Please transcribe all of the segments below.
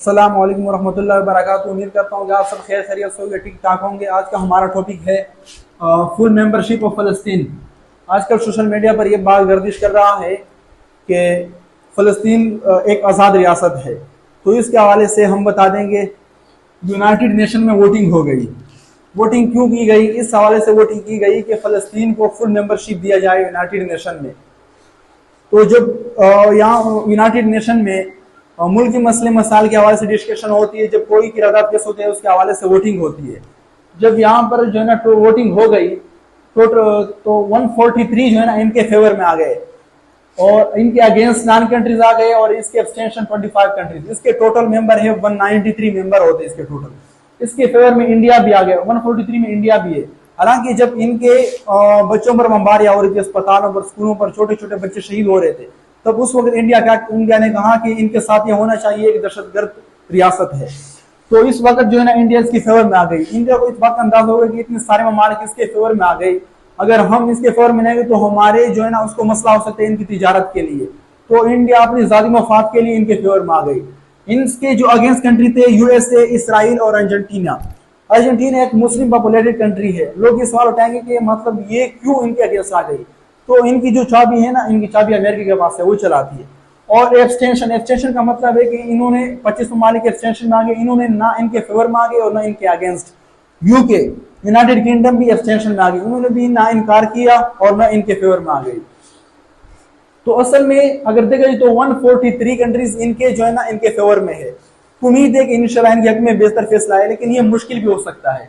अस्सलाम वालेकुम रहमतुल्लाहि व बरकातुहू। उम्मीद करता हूँ कि आप सब खैर खैरियत से होंगे, ठीक ठाक होंगे। आज का हमारा टॉपिक है फुल मेंबरशिप ऑफ फ़लस्तीन। आजकल सोशल मीडिया पर यह बात गर्दिश कर रहा है कि फ़लस्तीन एक आज़ाद रियासत है। तो इसके हवाले से हम बता देंगे यूनाइटेड नेशन में वोटिंग हो गई। वोटिंग क्यों की गई? इस हवाले से वोटिंग की गई कि फ़लस्तीन को फुल मेंबरशिप दिया जाए यूनाइटेड नेशन में। तो जब यहाँ यूनाइटेड नेशन में मुल्की मसले मसाइल के हवाले से डिस्कशन होती है, जब कोई किरादाद केस होते हैं उसके हवाले से वोटिंग होती है। जब यहाँ पर जो है ना वोटिंग हो गई तो 143 जो है ना इनके फेवर में आ गए और इनके अगेंस्ट 9 कंट्रीज आ गए और इसके एब्सटेंशन 25 कंट्रीज। इसके टोटल मेंबर है 193 मेंबर होते हैं इसके टोटल। इसके फेवर में इंडिया भी आ गया, 143 में इंडिया भी है। हालांकि जब इनके बच्चों पर बमबारी हो रही थी, अस्पतालों पर, स्कूलों पर छोटे छोटे बच्चे शहीद हो रहे थे, तब उस वक्त इंडिया ने कहा कि इनके साथ ये होना चाहिए, एक दहशतगर्द रियासत है। तो इस वक्त जो है ना इंडिया इसके फेवर में आ गई। इंडिया को इस बात का अंदाजा होगा कि इतने सारे ममालिक इसके फेवर में आ गई, अगर हम इसके फेवर में नहीं तो हमारे जो है ना उसको मसला हो सकता है इनकी तिजारत के लिए। तो इंडिया अपनी जाती मफाद के लिए इनके फेवर में आ गई। इनके जो अगेंस्ट कंट्री थे यूएसए, इसराइल और अर्जेंटीना। अर्जेंटीना एक मुस्लिम पॉपुलेटेड कंट्री है। लोग ये सवाल उठाएंगे कि मतलब ये क्यों इनके अगेंस्ट आ गई? तो इनकी जो चाबी है ना, इनकी चाबी अमेरिका के पास है, वो चलाती है। और एक्सटेंशन का मतलब है कि इन्होंने 25 ममालिक के एक्सटेंशन मांगे, इन्होंने ना इनके फेवर मांगे और ना इनके अगेंस्ट। यूके, यूनाइटेड किंगडम भी एक्सटेंशन में आ गई, उन्होंने भी ना इनकार किया और ना इनके फेवर में आ गई। तो असल में अगर देखा जाए तो 143 कंट्रीज इनके जो है ना इनके फेवर में है। उम्मीद है कि इंशाल्लाह इनके हक में बेहतर फैसला है, लेकिन ये मुश्किल भी हो सकता है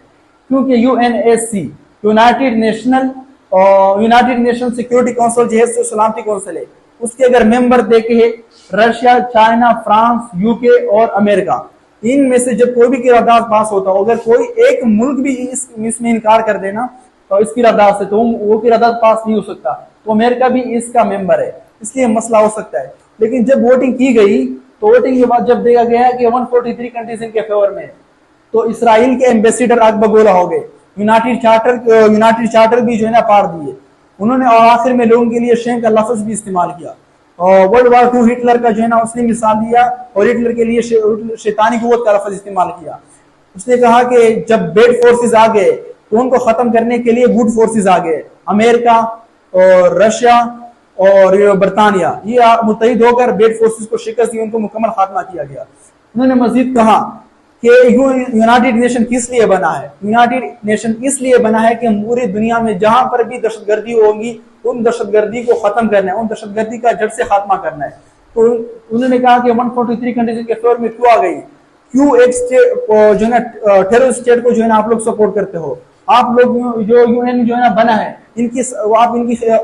क्योंकि UNSC, United nation security council जो है सलामती काउंसिल है, उसके अगर मेंबर देखे रशिया, चाइना, फ्रांस, यूके और अमेरिका, इनमें से जब कोई भी किरारदाद पास होता हो, अगर कोई एक मुल्क भी इसमें इनकार कर देना तो इस किरारदाद से, तो वो किरारदाद पास नहीं हो सकता। तो अमेरिका भी इसका मेंबर है, इसलिए मसला हो सकता है। लेकिन जब वोटिंग की गई तो वोटिंग के बाद जब देखा गया कि 143 कंट्रीज इनके फेवर में, तो इसराइल के एम्बेसिडर अकबगोला हो गए। यूनाइटेड चार्टर भी जो है ना पार दिए उन्होंने, और आखिर में लोगों के लिए शेम का लफ्ज भी इस्तेमाल किया। और वर्ल्ड वार 2 हिटलर का जो है ना उसने मिसाल दिया और हिटलर के लिए शैतानी कुव्वत का लफ्ज इस्तेमाल किया। उसने कहा कि जब बेड फोर्सेस आ गए तो उनको खत्म करने के लिए गुड फोर्सेस आ गए। अमेरिका और रशिया और बरतानिया ये मुत्तहिद होकर बेड फोर्सेस को शिकस्त दी, उनको मुकम्मल खात्मा किया गया। उन्होंने मजीद कहा कि यूनाइटेड नेशन किस लिए बना है? यूनाइटेड नेशन इसलिए बना है कि पूरी दुनिया में जहां पर भी दहशतगर्दी होगी उन दहशतगर्दी को खत्म करना है, उन दहशतगर्दी का जड़ से खात्मा करना है। तो उन्होंने कहा कि 143 कंट्रीज के फेवर में क्यों आ गई? क्यों एक स्टेट जो है ना टेररिस्ट स्टेट को जो है ना आप लोग सपोर्ट करते हो? आप लोग जो यूएन जो है ना बना है आप इनकी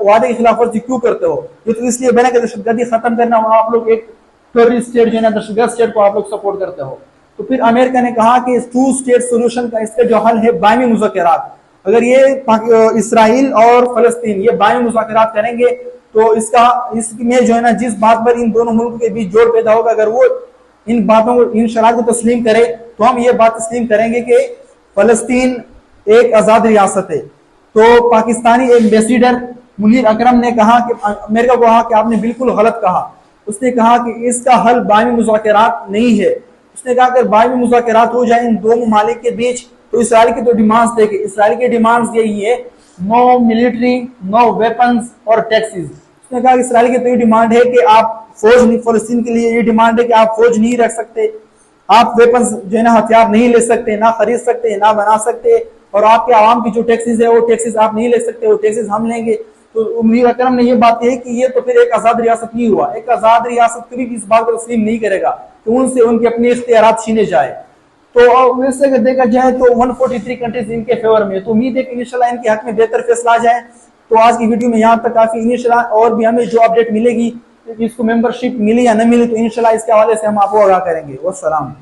वादे की खिलाफ वर्जी क्यों करते हो? ये तो इसलिए बना कि दहशतगर्दी खत्म करना, आप लोग एक टेररिस्ट स्टेट जो है ना दहशतगर्द स्टेट को आप लोग सपोर्ट करते हो। तो फिर अमेरिका ने कहा कि 2 स्टेट सोल्यूशन का इसका जो हल है बायमी मुज़ाकरात। अगर ये इसराइल और फलस्तीन ये बायमी मुज़ाकरात करेंगे तो इसमें जो है ना जिस बात पर इन दोनों मुल्कों के बीच जोड़ पैदा होगा, अगर वो इन बातों को, इन शरात को तस्लीम करे तो हम ये बात तस्लीम करेंगे कि फलस्तीन एक आजाद रियासत है। तो पाकिस्तानी एम्बेसिडर मुनीर अकरम ने कहा कि अमेरिका को कहा कि आपने बिल्कुल गलत कहा। उसने कहा कि इसका हल बायमी मुज़ाकरात नहीं है। उसने कहा अगर बायमी मुज़ाकरात हो जाए इन दो ममालिक के बीच तो इसराइल की तो डिमांड्स देखे, इसराइल की डिमांड्स यही है, नो मिलिट्री, नो वेपन्स और टैक्सेस। उसने कहा इसराइल की तो ये डिमांड है कि आप फौज नहीं, फलस्तीन के लिए ये डिमांड है कि आप फौज नहीं रख सकते, आप वेपन्स जो है ना हथियार नहीं ले सकते, ना खरीद सकते, ना बना सकते, और आपके आवाम की जो टैक्सेस है वो टैक्सेस आप नहीं ले सकते, वो टैक्सेस हम लेंगे। तो मुनीर अकरम ने ये बात कही कि ये तो फिर एक आजाद रियासत नहीं हुआ। एक आजाद रियासत कभी भी इस बात को तस्लीम नहीं करेगा कि उनसे उनके अपने इख्तियारात छीने जाए। तो वैसे अगर देखा जाए तो 143 कंट्रीज इनके फेवर में, तो उम्मीद है कि इंशाल्लाह इनके हक में बेहतर फैसला आ जाए। तो आज की वीडियो में यहाँ तक काफी। इंशाल्लाह और भी हमें जो अपडेट मिलेगी, इसको मेंबरशिप मिली या न मिली, तो इंशाल्लाह इसके हवाले से हम आपको आगाह करेंगे। वस्सलाम।